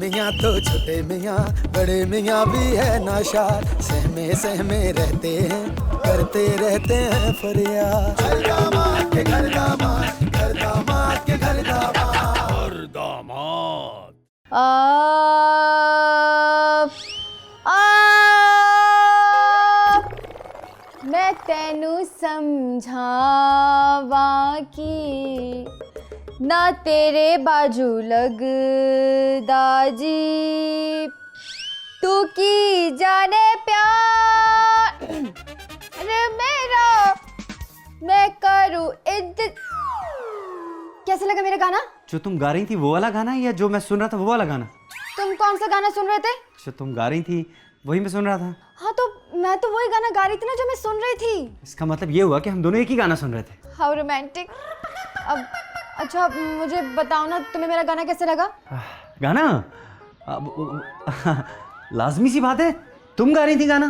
मियाँ तो छोटे मियाँ, बड़े मियाँ भी है नाशार, सहमे सहमे रहते हैं, करते रहते हैं फरियाद। घर दामाद के घर दामाद, घर दामाद के घर दामाद, घर दामाद। मैं तेनू समझावा की ना तेरे बाजू लगदा जी, तू की जाने प्यार मेरा, मैं करूँ इज्जत। कैसा लगा मेरा गाना? जो तुम गा रही थी वो वाला गाना या जो मैं सुन रहा था वो वाला गाना? तुम कौन सा गाना सुन रहे थे? जो तुम गा रही थी वही मैं सुन रहा था। हाँ तो मैं तो वही गाना गा रही थी ना जो मैं सुन रही थी। इसका मतलब ये हुआ कि हम दोनों एक ही गाना सुन रहे थे। How romantic. अब अच्छा मुझे बताओ ना, तुम्हें मेरा गाना कैसे लगा? गाना लाजमी सी बात है, तुम गा रही थी गाना।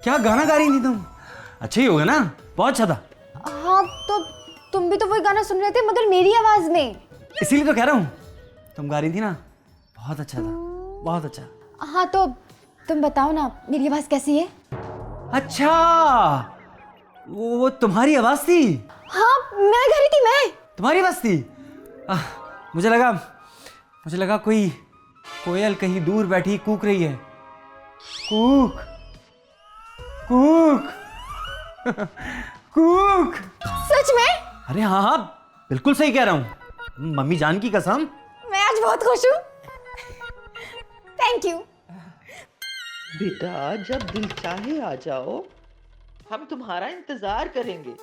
क्या गाना गा रही थी तुम? अच्छा ही होगा ना, बहुत अच्छा था। हाँ तो तुम भी तो वही गाना सुन रहे थे मगर मेरी आवाज में। इसीलिए तो कह रहा हूँ, तुम गा रही थी ना, बहुत अच्छा था, बहुत अच्छा। हाँ तो तुम बताओ ना मेरी आवाज कैसी है? अच्छा, वो तुम्हारी आवाज थी? हाँ मैं गा रही थी, मैं। तुम्हारी आवाज थी? मुझे लगा कोई कोयल कहीं दूर बैठी कूक रही है। कूक कूक कूक। सच में? अरे हाँ हाँ बिल्कुल सही कह रहा हूँ, मम्मी जान की कसम। मैं आज बहुत खुश हूँ। Thank you. बेटा जब दिल चाहे आ जाओ, हम तुम्हारा इंतजार करेंगे।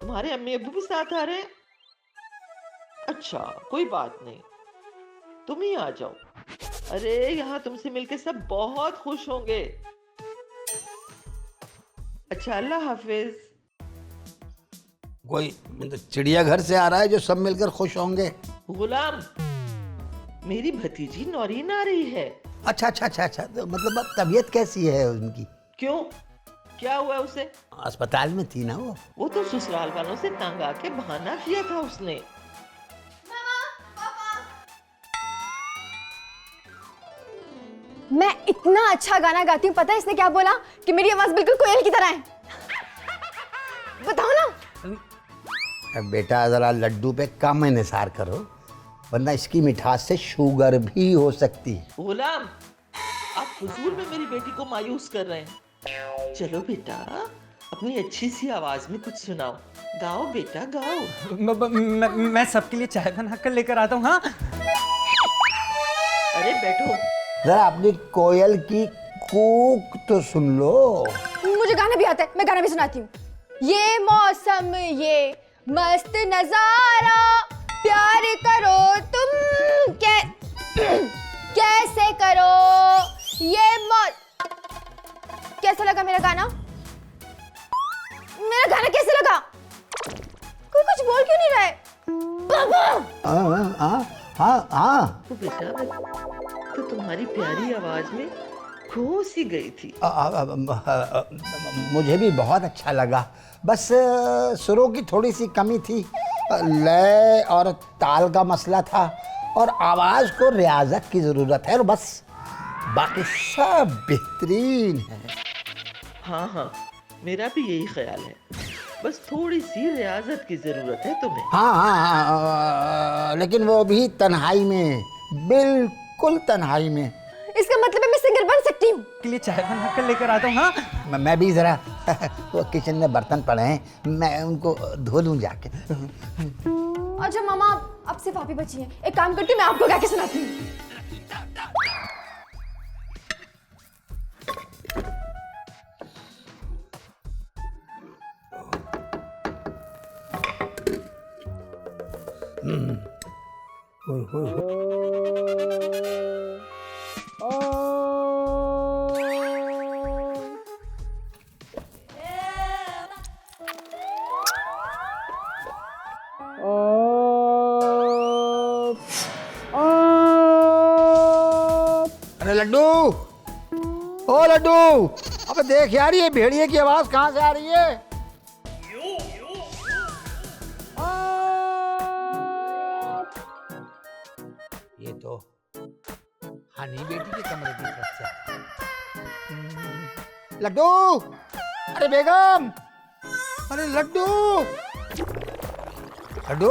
तुम्हारे अम्मी अब्बू भी साथ आ रहे हैं? अच्छा कोई बात नहीं, तुम ही आ जाओ। अरे यहाँ तुमसे मिलके सब बहुत खुश होंगे। अच्छा अल्लाह हाफिज। कोई चिड़ियाघर से आ रहा है जो सब मिलकर खुश होंगे? गुलाम, मेरी भतीजी नौरीन आ रही है। अच्छा अच्छा अच्छा अच्छा, तो मतलब अब तबीयत कैसी है उनकी? क्यों, क्या हुआ उसे? अस्पताल में थी ना वो तो ससुराल वालों से तंग आके बहाना किया था उसने। मैं इतना अच्छा गाना गाती हूँ, पता है इसने क्या बोला? कि मेरी आवाज बिल्कुल कोयल की तरह है। बताओ ना। बेटा जरा लड्डू पे कम निसार करो, वरना इसकी मिठास से शुगर भी हो सकती है। गुलाम, आप हुजूर में मेरी बेटी को मायूस कर रहे हैं। चलो बेटा अपनी अच्छी सी आवाज में कुछ सुनाओ, गाओ बेटा गाओ। मैं सबके लिए चाय बना कर लेकर आता हूँ। हाँ अरे बैठो। जरा अपनी कोयल की कूक तो सुन लो। मुझे गाना भी आता है, मैं गाना भी सुनाती हूँ। ये मौसम ये मस्त नजारा, प्यार करो तुम कैसे करो ये कैसा लगा मेरा गाना? मेरा गाना कैसे लगा? कोई कुछ बोल क्यों नहीं रहा है? हाँ तो बेटा तो तुम्हारी प्यारी आवाज में खो सी गई थी। मुझे भी बहुत अच्छा लगा, बस सुरों की थोड़ी सी कमी थी, लय और ताल का मसला था, और आवाज को रियाजत की जरूरत है, और बस बाकी सब बेहतरीन है। हाँ मेरा भी यही ख्याल है, बस थोड़ी सी रियाजत की जरूरत है तुम्हें। हाँ, लेकिन वो भी तन्हाई में, बिल्कुल तन्हाई में। इसका मतलब है मैं सिंगर बन सकती हूँ। के लिए चाय बना कर लेकर आता हूँ। हाँ मैं भी जरा वो किचन में बर्तन पड़े हैं, मैं उनको धो लूं जाके। अच्छा मामा, अब सिर्फ आप ही बची हैं। एक काम करती हूँ, मैं आपको गा के सुनाती हूँ। अरे लड्डू, ओ लड्डू, अबे देख यार ये भेड़िए की आवाज कहाँ से आ रही है? ये हनी बेटी के कमरे की तरफ से। लड्डू, अरे बेगम, अरे लड्डू, लड्डू।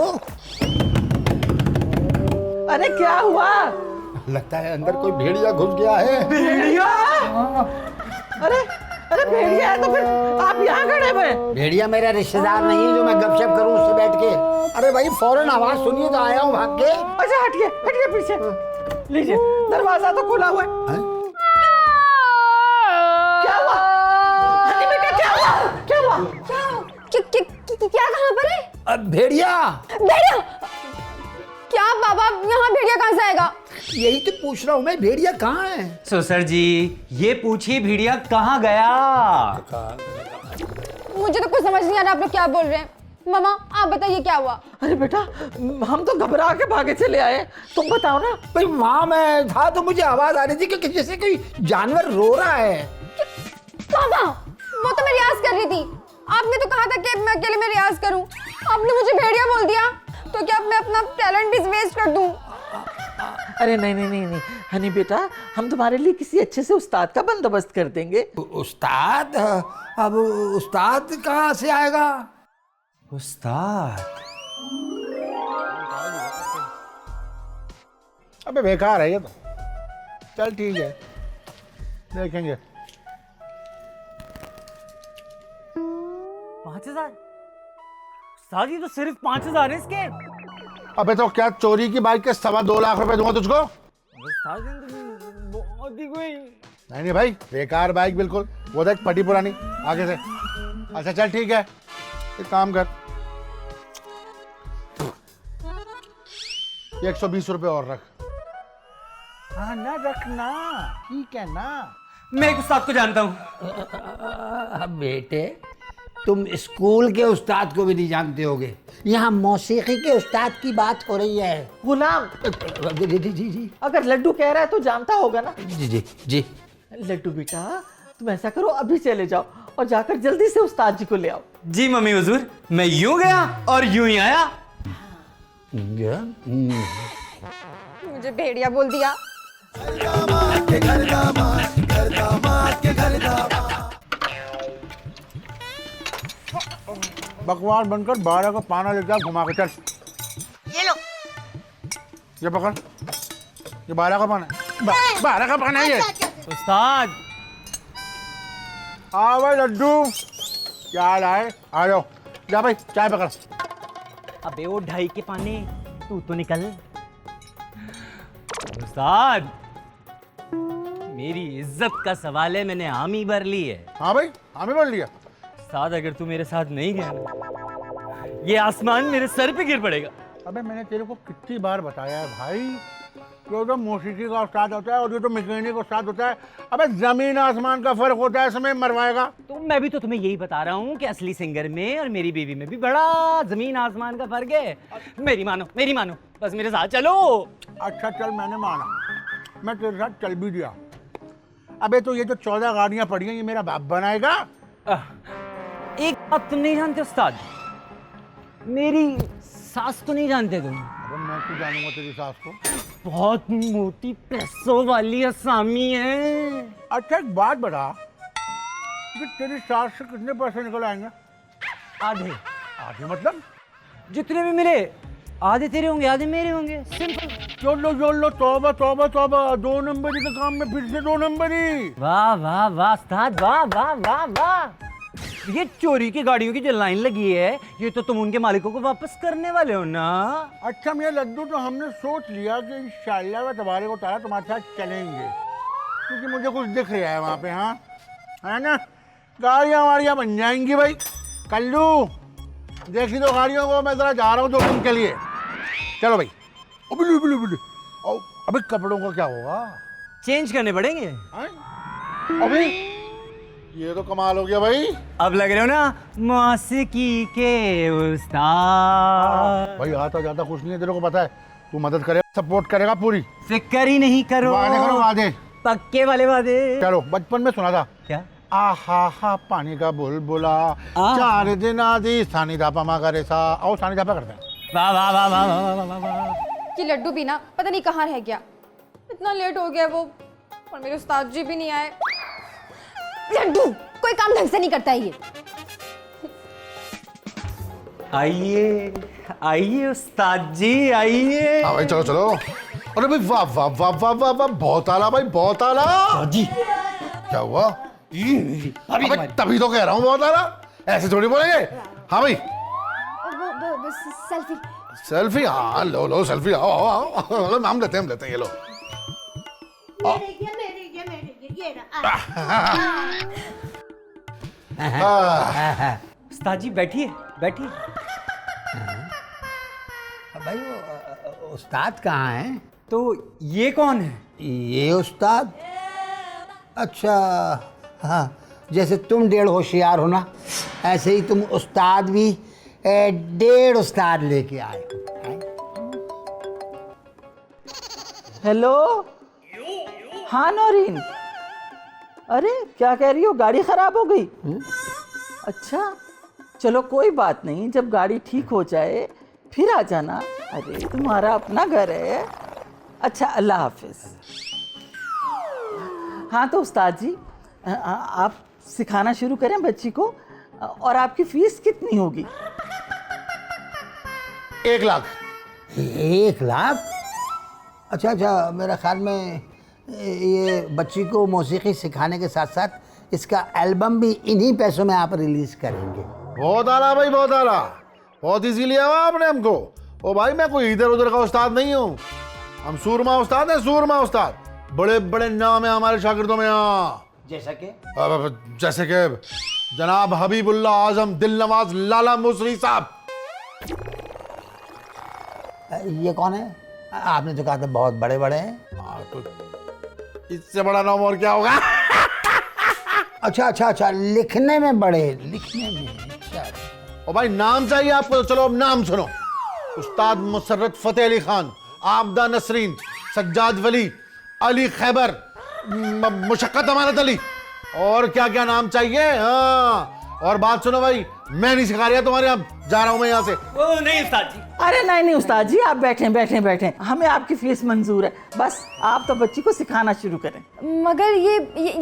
अरे क्या हुआ? लगता है अंदर कोई भेड़िया घुस गया है। भेड़िया? अरे अरे भेड़िया है तो फिर आप यहाँ खड़े हुए? भेड़िया मेरा रिश्तेदार नहीं है जो मैं गपशप करूं उससे बैठ के। अरे भाई फौरन आवाज सुनिए तो आया हूँ भाग के। अच्छा हटिए हटिए पीछे, लीजिए दरवाजा तो खुला हुआ है। हैं? क्या हुआ? हनी बेटा क्या हुआ? क्या हुआ? क्या कहाँ पर है? भेड़िया। भेड़िया? क्या बाबा, यहाँ भेड़िया कहाँ से आएगा? यही तो पूछ रहा हूँ मैं, भेड़िया कहाँ है? सो सर जी, ये पूछिए भेड़िया कहाँ गया। मुझे तो कुछ समझ नहीं आ रहा आप लोग क्या बोल रहे हैं। मामा आप बताइए क्या हुआ? अरे बेटा हम तो घबरा के भागे चले आए, तुम बताओ ना। भाई वहां मैं था तो मुझे आवाज आ रही थी कि जैसे कोई जानवर रो रहा है। पापा वो तो मैं रियाज कर रही थी। आपने तो कहा था कि मैं अकेले में रियाज करूं, आपने मुझे भेड़िया बोल दिया, तो क्या मैं अपना टैलेंट भी वेस्ट कर दूं? अरे नहीं नहीं नहीं नहीं हनी बेटा, हम तुम्हारे लिए किसी अच्छे से उस्ताद का बंदोबस्त कर देंगे। उस्ताद? अब उस्ताद कहाँ से आएगा? उस्ताद? अबे बेकार है ये तो। चल ठीक है, देखेंगे। 5,000? उस्ताद ये तो सिर्फ 5,000 है इसके। अबे तो क्या चोरी की बाइक के 2.25 लाख रुपए दूंगा तुझको? उस्ताद ये तो बहुत ही कोई। नहीं भाई, बेकार बाइक बिल्कुल। वो देख फटी पुरानी आगे से। अच्छा चल ठीक है, एक काम कर, ये 120 रुपए और रख। हाँ ना, रखना, ठीक है ना? मैं एक उस्ताद को जानता हूँ। बेटे तुम स्कूल के उस्ताद को भी नहीं जानते होगे। यहाँ मौसीकी के उस्ताद की बात हो रही है। गुलाम, जी जी जी जी अगर लड्डू कह रहा है तो जानता होगा ना। जी जी जी। लड्डू बेटा तुम ऐसा करो, अभी चले जाओ और जाकर जल्दी से उस्ताद जी को ले आओ। जी मम्मी हुजूर, मैं यूं गया और यूं ही आया। मुझे भेड़िया बोल दिया। बकवास बनकर 12 का पाना लेकर घुमा के चल। ये लो। ये पकड़, ये 12 का पाना है। 12 का पाना है ये। उस्ताद हाँ भाई लड्डू, क्या लाए? आ जाओ, जा भाई चाय पकड़। अबे वो 2.5 के पाने, तू तो निकल। उस्ताद मेरी इज्जत का सवाल है, मैंने हामी भर ली है। हाँ भाई हमें बोल लिया। उस्ताद अगर तू मेरे साथ नहीं गया ना, ये आसमान मेरे सर पे गिर पड़ेगा। अबे मैंने तेरे को कितनी बार बताया है भाई, ये तो मौसीकी का उस्ताद होता है और ये तो मैकेनिक का उस्ताद होता है। अबे जमीन आसमान का फर्क होता है, इसमें मरवाएगा। तो मैं भी तो तुम्हें यही बता रहा हूँ कि असली सिंगर में और मेरी बीवी में भी बड़ा जमीन आसमान का फर्क है। मेरी मानो बस मेरे साथ चलो। अच्छा चल, मैंने माना, मैं तेरे साथ चल भी दिया। अबे तो ये जो 14 गाड़ियां पड़ी हैं, ये मेरा बाप बनाएगा? एक बात तुम नहीं जानते उस्ताद, मेरी सास तो नहीं जानते तुम। अबे मैं क्यों जानूंगा तेरी सास को? बहुत मोटी पैसों वाली असामी है। अच्छा एक बात बता कि तेरी सास से कितने पैसे निकल आएंगे? आधे। आधे मतलब? जितने भी मिले आधे तेरे होंगे आधे मेरे होंगे, सिंपल। जोड़ लो, तौबा तौबा तौबा, 2 नंबरी के काम में फिर से 2 नंबरी। वाह वाह वाह उस्ताद, वाह वाह वाह वाह। ये चोरी की गाड़ियों की जो लाइन लगी है, ये तो तुम उनके मालिकों को वापस करने वाले हो ना। अच्छा मेरा लड्डू, तो हमने सोच लिया कि इंशाल्लाह व तबारक व तआला तुम्हारे साथ चलेंगे, क्योंकि मुझे कुछ दिख रहा है वहाँ पे। हाँ है ना, गाड़ियाँ वाड़ियाँ बन जाएंगी भाई। कल्लू देखी दो गाड़ियों को, मैं जरा जा रहा हूँ 2 दिन के लिए। चलो भाई। अभी कपड़ों का क्या होगा? चेंज करने पड़ेंगे। अभी ये तो कमाल हो गया भाई। अब लग रहे हो ना मौसीकी के उस्ताद। भाई आता जाता कुछ नहीं है, तेरे को पता है। तू मदद करेगा, सपोर्ट करेगा पूरी। फिक्र ही नहीं करो। वादे करो, वादे पक्के वाले वादे। चलो, बचपन में सुना था क्या? आहा हा पानी का बुलबुला, 4 दिन आदि सानी धापा मा करे सा। आओ सानी धापा करते हैं। वाह वाह वाह वाह वाह वाह वाह। कि लड्डू भी ना पता नहीं कहाँ रह गया। इतना लेट हो गया वो, और मेरे उस्ताद जी भी नहीं आए। लड्डू कोई काम ढंग से नहीं करता है ये। आइए आइए उस्ताद जी, आइए। हाँ भाई चलो चलो। अरे भाई वाह वाह वाह वाह वाह वाह, बहुत आला भाई, बहुत आला। जी क्या हुआ? अबे तभी तो कह रहा हूँ बहुत आला, ऐसे थोड़ी बोलेंगे। हाँ भाई सेल्फी। सेल्फी, हाँ लो लो सेल्फी, आओ आओ आओ, हम लेते हैं ये लो। उस्ताद जी बैठिए बैठिए। भाई वो उस्ताद कहाँ हैं? तो ये कौन है? ये उस्ताद? अच्छा हाँ, जैसे तुम 1.5 होशियार हो ना, ऐसे ही तुम उस्ताद भी 1.5 उस्ताद लेके आए हो। हेलो। हाँ नौरीन, अरे क्या कह रही हो, गाड़ी खराब हो गई? अच्छा चलो कोई बात नहीं, जब गाड़ी ठीक हो जाए फिर आ जाना। अरे तुम्हारा अपना घर है। अच्छा अल्लाह हाफिज। हाँ तो उस्ताद जी आप सिखाना शुरू करें बच्ची को, और आपकी फीस कितनी होगी? 1 लाख। 1 लाख? अच्छा अच्छा, मेरा ख्याल में ये बच्ची को मौसीकी सिखाने के साथ साथ इसका एल्बम भी इन्हीं पैसों में आप रिलीज करेंगे। बहुत आला भाई, बहुत आला, बहुत इजी लिया हुआ आपने हमको। ओ भाई मैं कोई इधर उधर का उस्ताद नहीं हूँ, हम सूरमा उस्ताद हैं, सूरमा उस्ताद। बड़े बड़े नाम है हमारे शागिर्दों में यहाँ। जैसे कि जनाब हबीबुल्लाह आजम दिल नवाज लाला मुसरी साहब। ये कौन है? आपने तो कहा था बहुत बड़े बड़े हैं। तो इससे बड़ा नाम और क्या होगा? अच्छा अच्छा अच्छा, लिखने में बड़े, लिखने में। अच्छा ओ भाई नाम चाहिए आपको तो चलो अब नाम सुनो। उस्ताद मुसर्रत फतेह अली खान, आबदा नसरीन, सज्जाद वली, अली खैबर, मुशक्कत अमानत अली, और क्या क्या नाम चाहिए। हाँ और बात सुनो भाई, मैं नहीं सिखा रहा तुम्हारे, अब जा रहा हूं मैं यहाँ से। ओ नहीं उस्ताद जी। अरे नहीं नहीं उस्ताद जी, आप बैठें बैठें बैठें, हमें आपकी फीस मंजूर है, बस आप तो बच्ची को सिखाना शुरू करें। मगर ये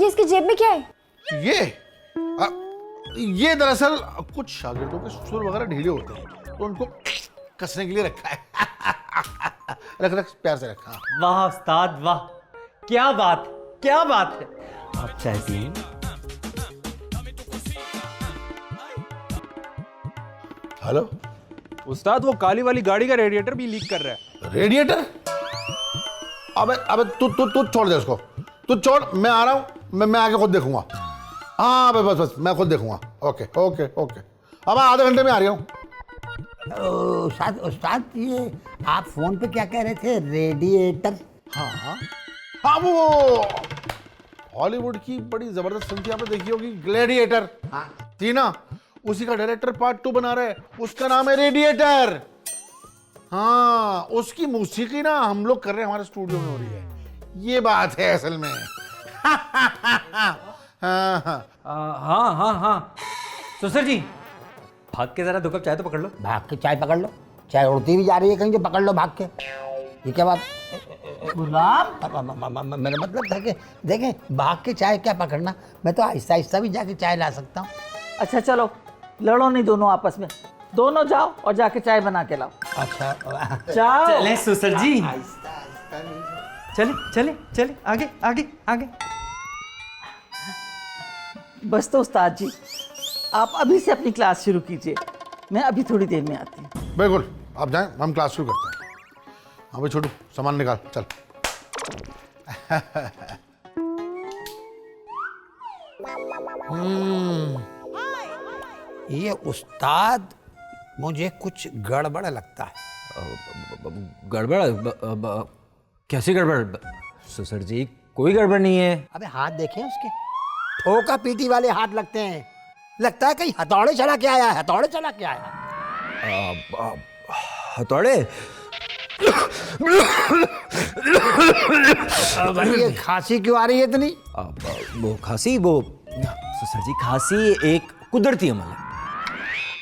इसकी जेब में क्या है? ये दरअसल कुछ शागिर्दों के सुर वगैरह ढीले होते हैं तो उनको कसने के लिए रखा है। रख रख प्यार से रखा। वाह उस्ताद वाह, क्या बात है। आप चाय पिए? हेलो उस्ताद, वो काली वाली गाड़ी का रेडिएटर भी लीक कर रहा है। रेडिएटर? अबे अबे तू छोड़ दे उसको, तू छोड़, मैं आ रहा हूँ, मैं आके खुद देखूंगा। हाँ बस मैं खुद देखूंगा। ओके ओके ओके, अब आधे घंटे में आ रही हूँ। उस्ताद ये आप फोन पे क्या कह रहे थे? रेडिएटर? हाँ वो हॉलीवुड की बड़ी जबरदस्त फिल्म थी, आपने देखी होगी, ग्लैडिएटर। हाँ थी ना, उसी का डायरेक्टर पार्ट 2 बना रहा है, उसका नाम है रेडिएटर। हाँ उसकी मौसीकी ना हम लोग कर रहे हैं, हमारे स्टूडियो में हो रही है, ये बात है असल में। हाँ तो सर जी भाग के जरा 2 कप चाय तो पकड़ लो। भाग के चाय पकड़ लो? चाय उड़ती भी जा रही है कहीं, जो पकड़ लो भाग के, ये क्या बात? गुलाम, मेरा मतलब था कि देखें भाग के चाय क्या पकड़ना, मैं तो आहिस्ता आहिस्ता भी जाके चाय ला सकता हूँ। अच्छा चलो लड़ो नहीं दोनों आपस में, दोनों जाओ और जाके चाय बना के लाओ। अच्छा जाओ। चले सुसर जी, चले आगे आगे आगे। बस तो उस्ताद जी आप अभी से अपनी क्लास शुरू कीजिए, मैं अभी थोड़ी देर में आती हूँ। बिल्कुल, आप जाएं, हम क्लास शुरू करते हैं। हाँ भाई छोटू सामान निकाल चल। ये उस्ताद मुझे कुछ गड़बड़ लगता है। गड़बड़? कैसी गड़बड़? सुसर जी कोई गड़बड़ नहीं है। अबे हाथ देखें उसके, ठोका पीटी वाले हाथ लगते हैं, लगता है कहीं हथौड़े चला के आया है, हथौड़े चला के आया। हथौड़े? ये खांसी क्यों आ रही है इतनी? वो खांसी, वो सुसर जी खांसी एक कुदरती अमल है।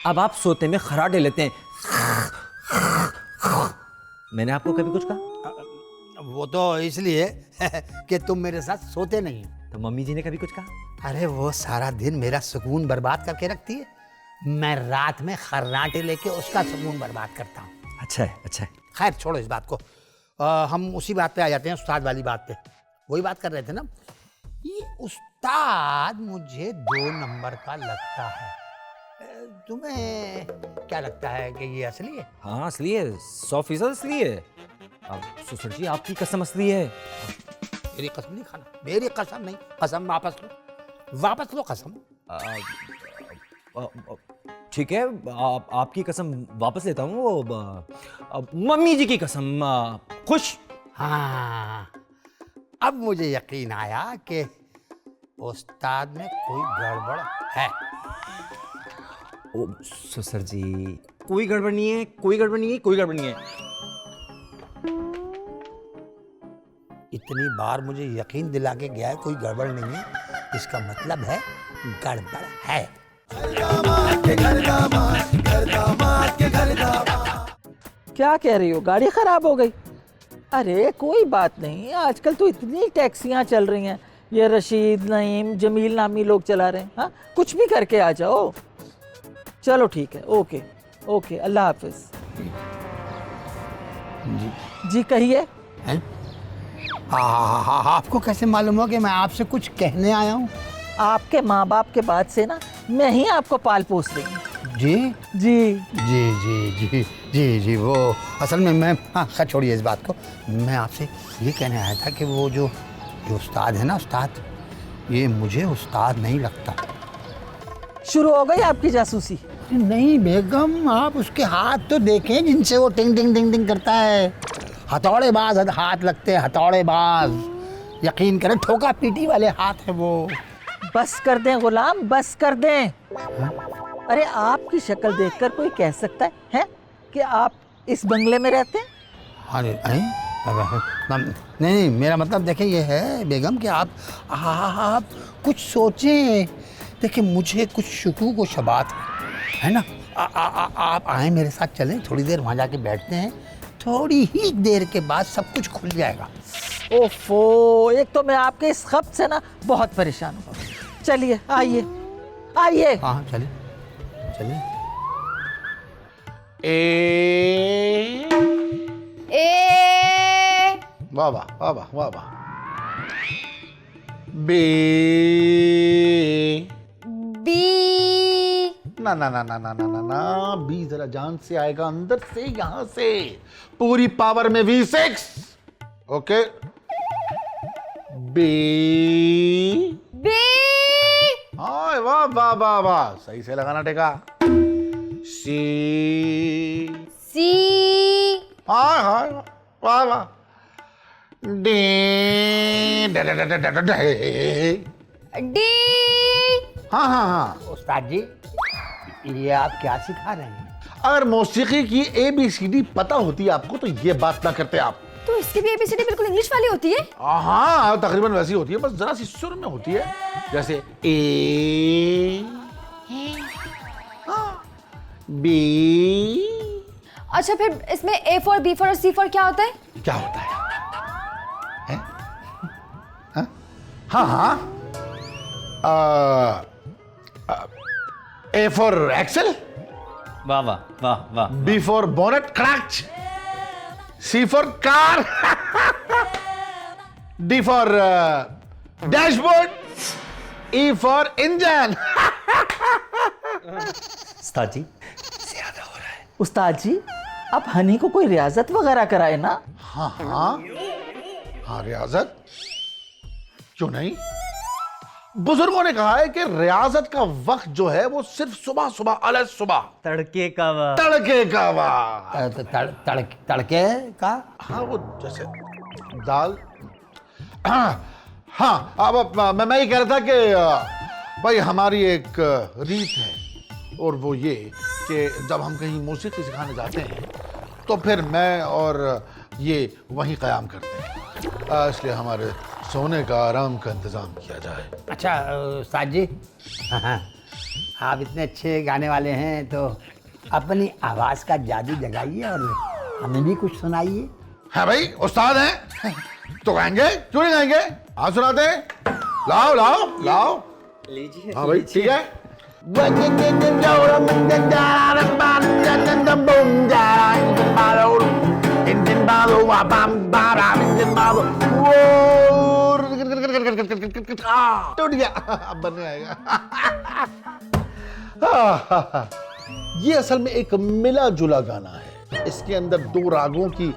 अब आप सोते में खराटे लेते हैं, मैंने आपको कभी कुछ कहा? वो तो इसलिए कि तुम मेरे साथ सोते नहीं हो। तो मम्मी जी ने कभी कुछ कहा? अरे वो सारा दिन मेरा सुकून बर्बाद करके रखती है, मैं रात में खर्राटे लेके उसका सुकून बर्बाद करता हूँ। अच्छा है, अच्छा है। खैर छोड़ो इस बात को, हम उसी बात पे आ जाते हैं, उस्ताद वाली बात पे। वही बात कर रहे थे ना, ये उस्ताद मुझे 2 नंबर का लगता है। तुम्हें क्या लगता है कि ये असली है? हाँ असली है, 100% असली है। अब ससुर जी आपकी कसम असली है। मेरी कसम नहीं खाना, मेरी कसम नहीं, कसम वापस लो, वापस लो कसम। ठीक है, आपकी कसम वापस लेता हूँ। वो मम्मी जी की कसम। खुश? हाँ, अब मुझे यकीन आया कि उस्ताद में कोई गड़बड़ है। ओ ससुर जी, कोई गड़बड़ नहीं है, कोई गड़बड़ नहीं है, कोई गड़बड़ नहीं है। इतनी बार मुझे यकीन दिला के गया है कोई गड़बड़ नहीं है, इसका मतलब है गड़बड़ है। क्या कह रही हो, गाड़ी खराब हो गई? अरे कोई बात नहीं, आजकल तो इतनी टैक्सियां चल रही हैं, ये रशीद, नईम, जमील नामी लोग चला रहे हैं। हाँ, कुछ भी करके आ जाओ। चलो ठीक है, ओके ओके, अल्लाह हाफिज। जी कहिए। हैं? आपको कैसे मालूम हो कि मैं आपसे कुछ कहने आया हूँ? आपके माँ बाप के बाद से ना मैं ही आपको पाल पोस रही हूँ। जी जी जी जी जी जी जी वो असल में मैं, हाँ खैर छोड़िए इस बात को, मैं आपसे ये कहने आया था कि वो जो उस्ताद है ना, उस्ताद, ये मुझे उस्ताद नहीं लगता। शुरू हो गई आपकी जासूसी? नहीं बेगम, आप उसके हाथ तो देखें जिनसे वो टिंग टिंग टिंग टिंग करता है। हथौड़ेबाज हाथ लगते हैं, हथौड़ेबाज, यकीन करें ठोका पीटी वाले हाथ है वो। बस कर दें गुलाम, बस कर दें। अरे आपकी शक्ल देखकर कोई कह सकता है कि आप इस बंगले में रहते हैं? अरे नहीं, मेरा मतलब देखें ये है बेगम कि आप कुछ सोचें। देखिए मुझे कुछ शुकूक व शबात है ना, आप आए मेरे साथ, चलें थोड़ी देर वहाँ जाके बैठते हैं, थोड़ी ही देर के बाद सब कुछ खुल जाएगा। ओफो, एक तो मैं आपके इस खत से ना बहुत परेशान हूँ। चलिए आइए आइए। हाँ चलिए चलिए। वाह वाह वाह वाह वाह वाह। बी ना ना ना ना ना ना ना ना, बी जरा जान से आएगा, अंदर से, यहां से पूरी पावर में V6। ओके, बी हाँ, वाह वाह वाह वाह, सही से लगाना टेका। सी हाँ हाँ, वाह वाह। डी हाँ हाँ हाँ। उस्ताद जी, ये आप क्या सिखा रहे हैं? अगर मौसीकी की ABCD पता होती आपको तो ये बात ना करते आप। तो इसकी भी ABCD बिल्कुल इंग्लिश वाली होती है? हाँ तकरीबन वैसी होती है, बस जरा सी सुर में होती है, जैसे A B। अच्छा, फिर इसमें A4, B4 और C4 क्या होता है? क्या होता है? हाँ हाँ, A for Axel, वाह वाह वाह वाह। B for bonnet cracked, C for car, D for dashboard, E for engine। उस्ताद जी ज्यादा हो रहा है। उस्ताद जी, आप हनी को कोई रियाजत वगैरह कराए ना? हाँ हाँ हाँ, रियाजत क्यों नहीं? बुजुर्गों ने कहा है कि रियाजत का वक्त जो है वो सिर्फ सुबह सुबह, अलग सुबह, तड़के का वक्त। तड़के का वक्त। तड़के का, हाँ वो जैसे दाल। हाँ, अब मैं ये कह रहा था कि भाई हमारी एक रीत है, और वो ये कि जब हम कहीं मौसीकी सिखाने जाते हैं तो फिर मैं और ये वहीं क़याम करते हैं, इसलिए हमारे सोने का, आराम का इंतज़ाम किया जाए। अच्छा उस्ताद जी, आप इतने अच्छे गाने वाले हैं तो अपनी आवाज़ का जादू जगाइए और हमें भी कुछ सुनाइए। है भाई, उस्ताद हैं तो गाएंगे, क्यों नहीं गाएंगे? हाँ सुनाते हैं, लाओ लाओ लाओ। लीजिए। हाँ भाई ठीक है। टूट गया, अब बनने आएगा। ये असल में एक मिला जुला गाना है। इसके अंदर दो रागों की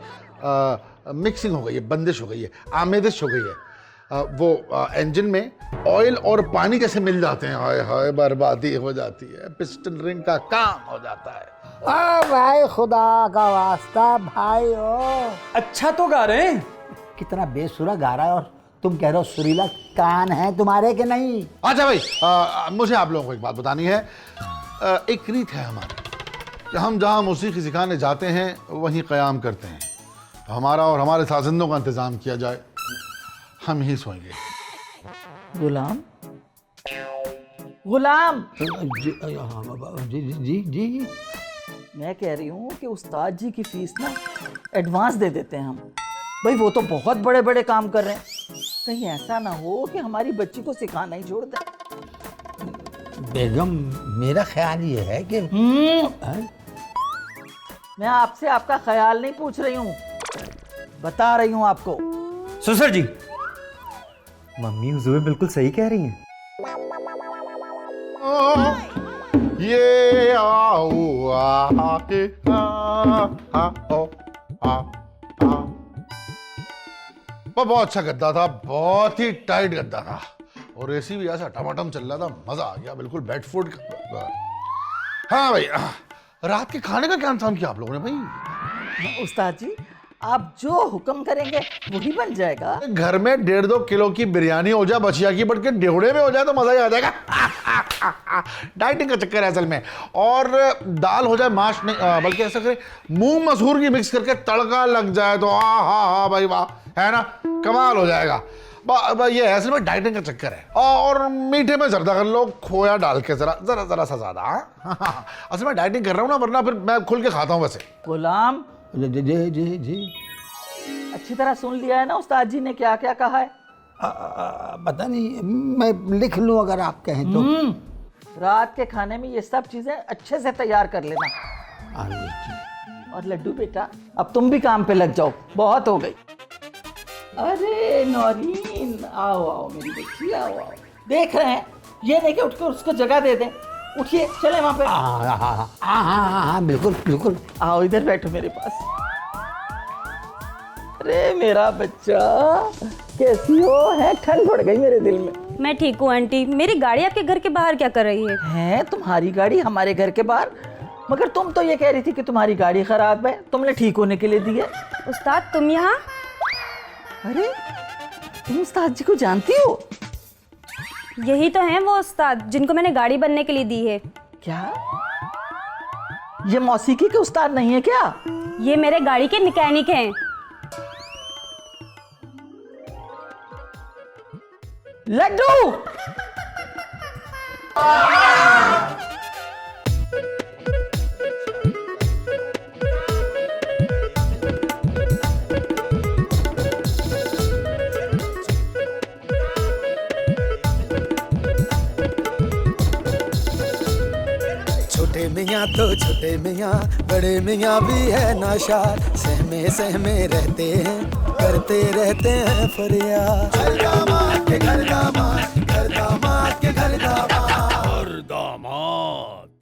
मिक्सिंग हो गई है, बंदिश हो गई है, आमेदिश हो गई है। वो इंजन में ऑयल और पानी कैसे मिल जाते हैं, हाय हाय बर्बादी हो जाती है, पिस्टन रिंग का काम हो जाता है। भाई खुदा का वास्ता भाई ओ, अच्छा तो गा रहे हैं। कितना बेसुरा गा रहा है, और तुम कह रहे हो सुरीला कान है तुम्हारे के नहीं। अच्छा भाई, मुझे आप लोगों को एक बात बतानी है। एक रीत है हमारी कि हम जहाँ मौसीकी सिखाने जाते हैं वहीं क़याम करते हैं। हमारा और हमारे साजिंदों का इंतज़ाम किया जाए, हम ही सोएंगे। गुलाम, गुलाम, जी जी जी जी। मैं कह रही हूँ कि उस्ताद जी की फीस ना एडवांस दे देते हैं हम। भाई वो तो बहुत बड़े बड़े काम कर रहे हैं, कहीं ऐसा ना हो कि हमारी बच्ची को सिखाना ही छोड़ दें। बेगम, मेरा ख्याल ये है कि मैं आपसे आपका ख्याल नहीं पूछ रही हूँ, बता रही हूँ आपको। ससुर जी, मम्मी हुजूर बिल्कुल सही कह रही हैं। ये आओ आके बहुत अच्छा गद्दा था, बहुत ही टाइट गद्दा था, और एसी भी ऐसा टमाटम चल रहा था, मजा आ गया, बिल्कुल बेडफोर्ड का। हाँ भाई, रात के खाने का क्या इंतजाम किया आप लोगों ने भाई? उस्ताद जी, आप जो हुक्म करेंगे वही बन जाएगा। घर में 1.5-2 किलो की बिरयानी हो जाए बछिया की, बट के डेवड़े में हो जाए तो मजा ही आ जाएगा। डाइटिंग का चक्कर है असल में। और दाल हो जाए माश नहीं, बल्कि ऐसा करें मूंग मसूर की मिक्स करके तड़का लग जाए तो हाँ भाई वाह, है ना, कमाल हो जाएगा। ये है असल में डाइटिंग का चक्कर है। और मीठे में जर्दा कर लो, खोया डाल के जरा सा ज्यादा। असल में डाइटिंग कर रहा हूँ ना, वरना फिर मैं खुल के खाता हूँ वैसे। गुलाम, जी जी जी जी। अच्छी तरह सुन लिया है ना उस्ताद जी ने क्या क्या कहा है? पता नहीं, मैं लिख लूं अगर आप कहें तो। रात के खाने में ये सब चीजें अच्छे से तैयार कर लेना। और लड्डू बेटा, अब तुम भी काम पे लग जाओ, बहुत हो गई। अरे नौरीन, आओ आओ मेरी बच्ची, आओ आओ। देख रहे हैं, ये नहीं कि उठकर उसको जगह दे दें। उठिए, चले वहां पे। हाँ बिल्कुल बिल्कुल। आओ इधर बैठो मेरे पास। अरे मेरा बच्चा, कैसी हो? है, ठंड पड़ गई मेरे दिल में। मैं ठीक हूँ आंटी। मेरी गाड़ी आपके घर के बाहर क्या कर रही है? है तुम्हारी गाड़ी हमारे घर के बाहर? मगर तुम तो ये कह रही थी कि तुम्हारी गाड़ी खराब है, तुमने ठीक होने के लिए दी है। उस्ताद, तुम यहाँ? अरे तुम उस्ताद जी को जानती हो? यही तो हैं वो उस्ताद जिनको मैंने गाड़ी बनने के लिए दी है। क्या ये मौसीकी के उस्ताद नहीं है क्या? ये मेरे गाड़ी के मैकेनिक हैं। लड्डू, छोटे मियाँ तो छोटे मियाँ, बड़े मियाँ भी है नाशार, सहमे सहमे रहते हैं, करते रहते हैं फरियाद। घर दामाद के घर दामाद,